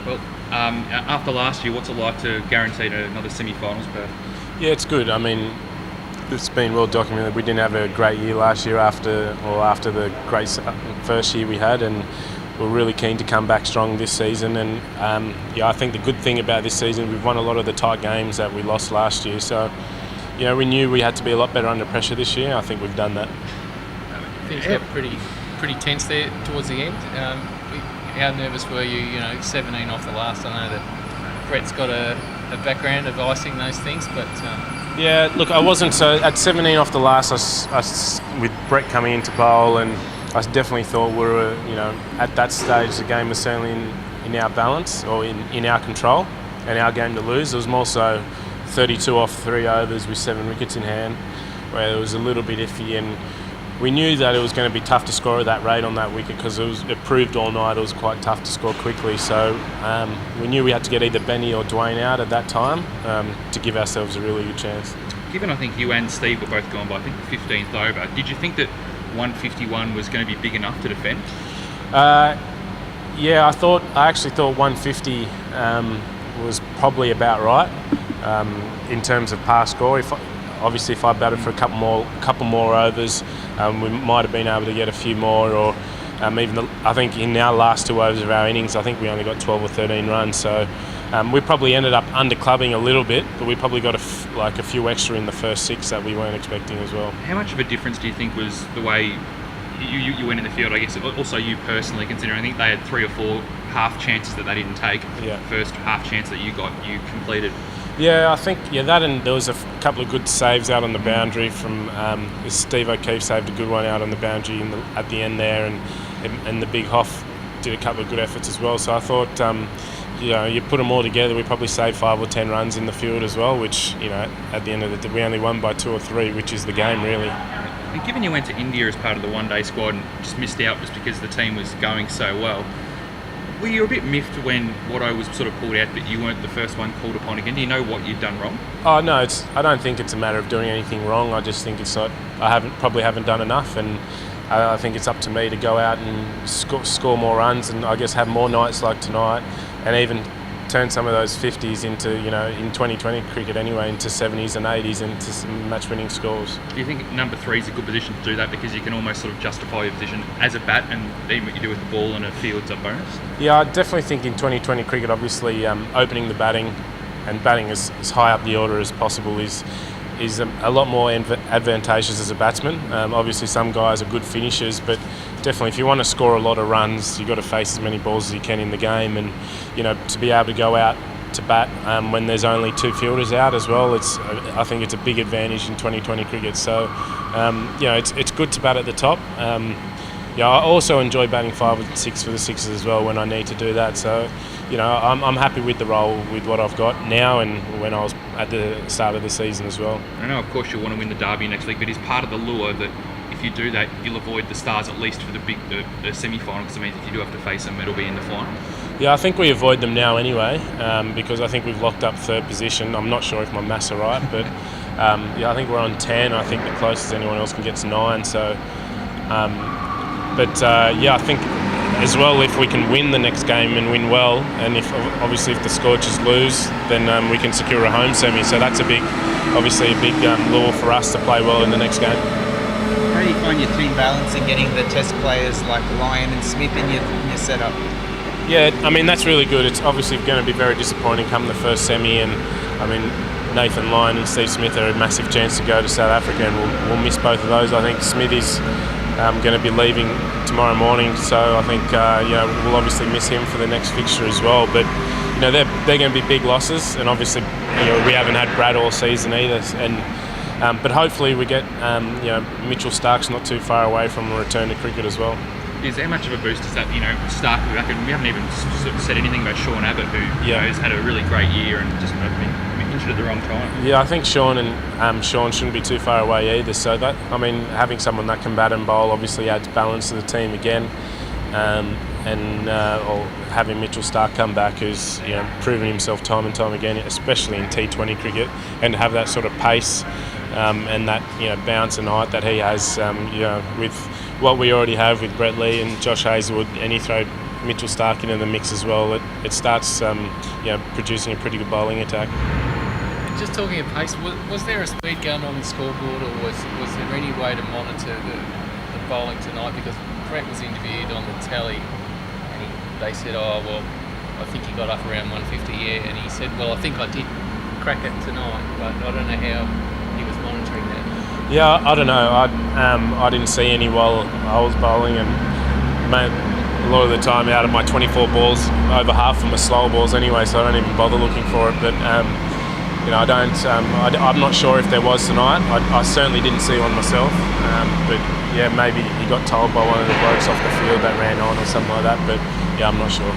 Well, after last year, what's it like to guarantee another semi-finals berth? Yeah, it's good. I mean, it's been well documented. We didn't have a great year last year after the great first year we had, and we're really keen to come back strong this season. And I think the good thing about this season, we've won a lot of the tight games that we lost last year. So, we knew we had to be a lot better under pressure this year. I think we've done that. Finished up pretty tense there towards the end. How nervous were you? 17 off the last. I know that Brett's got a background of icing those things, but yeah, look, I wasn't. So at 17 off the last, with Brett coming into bowl, and I definitely thought we were, at that stage the game was certainly in our balance or in our control and our game to lose. It was more so 32 off 3 overs with 7 wickets in hand, where it was a little bit iffy, and we knew that it was going to be tough to score at that rate on that wicket because it proved all night it was quite tough to score quickly. So we knew we had to get either Benny or Dwayne out at that time to give ourselves a really good chance. Given I think you and Steve were both gone by, I think, the 15th over, did you think that 151 was going to be big enough to defend? Yeah, I actually thought 150 was probably about right in terms of par score. Obviously, if I batted for a couple more overs, we might have been able to get a few more, or I think in our last 2 overs of our innings, I think we only got 12 or 13 runs. So we probably ended up underclubbing a little bit, but we probably got a few extra in the first 6 that we weren't expecting as well. How much of a difference do you think was the way you went in the field? I guess also you personally, considering I think they had 3 or 4 half chances that they didn't take. Yeah. First half chance that you completed. Yeah, I think that, and there was a couple of good saves out on the boundary from Steve O'Keefe saved a good one out on the boundary at the end there, and the big Hoff did a couple of good efforts as well. So I thought, you put them all together, we probably saved 5 or 10 runs in the field as well, which at the end of the day we only won by 2 or 3, which is the game really. And given you went to India as part of the one-day squad and just missed out just because the team was going so well, were you a bit miffed when Watto was sort of pulled out that you weren't the first one called upon again? Do you know what you'd done wrong? Oh no, I don't think it's a matter of doing anything wrong. I just think it's like I probably haven't done enough, and I think it's up to me to go out and score more runs, and I guess have more nights like tonight, and even turn some of those 50s into, in 2020 cricket anyway, into 70s and 80s, into some match-winning scores. Do you think number 3 is a good position to do that because you can almost sort of justify your position as a bat, and even what you do with the ball and a field's a bonus? Yeah, I definitely think in 2020 cricket, obviously opening the batting and batting as high up the order as possible is a lot more advantageous as a batsman. Obviously some guys are good finishers, but definitely if you want to score a lot of runs, you've got to face as many balls as you can in the game, and to be able to go out to bat when there's only 2 fielders out as well, I think it's a big advantage in 2020 cricket. So it's good to bat at the top. I also enjoy batting 5 or 6 for the sixes as well when I need to do that. So I'm happy with the role with what I've got now and when I was at the start of the season as well. I know, of course, you'll want to win the Derby next week, but is part of the lure that if you do that, you'll avoid the Stars at least for the semi-final, because it means if you do have to face them, it'll be in the final? Yeah, I think we avoid them now anyway, because I think we've locked up 3rd position. I'm not sure if my maths are right, but I think we're on 10. I think the closest anyone else can get to 9. So, I think as well, if we can win the next game and win well, and if the Scorchers lose, then we can secure a home semi. So that's a big lure for us to play well in the next game. How do you find your team balance in getting the Test players like Lyon and Smith in your setup? Yeah, I mean that's really good. It's obviously going to be very disappointing come the first semi, and I mean Nathan Lyon and Steve Smith are a massive chance to go to South Africa, and we'll miss both of those. I think Smith is going to be leaving tomorrow morning, so I think we'll obviously miss him for the next fixture as well. But they're going to be big losses, and obviously we haven't had Brad all season either, and but hopefully we get Mitchell Stark's not too far away from a return to cricket as well. Is there much of a boost is that Stark will be back, and we haven't even sort of said anything about Sean Abbott, who has had a really great year and just been injured at the wrong time. Yeah, I think Sean shouldn't be too far away either. So that, having someone that can bat and bowl obviously adds balance to the team again, or having Mitchell Stark come back, who's proven himself time and time again, especially in T20 cricket, and to have that sort of pace and that bounce and height that he has, with what we already have with Brett Lee and Josh Hazlewood, and he throw Mitchell Stark into the mix as well, it starts producing a pretty good bowling attack. Just talking of pace, was there a speed gun on the scoreboard, or was there any way to monitor the bowling tonight? Because Brett was interviewed on the telly, and they said, "Oh well, I think he got up around 150, yeah," and he said, "Well, I think I did crack it tonight, but I don't know how he was monitoring that." Yeah, I don't know. I didn't see any while I was bowling, and a lot of the time out of my 24 balls, over half of them are slower balls anyway, so I don't even bother looking for it. But I don't. I'm not sure if there was tonight. I certainly didn't see one myself. But yeah, maybe he got told by one of the blokes off the field that ran on or something like that. But yeah, I'm not sure.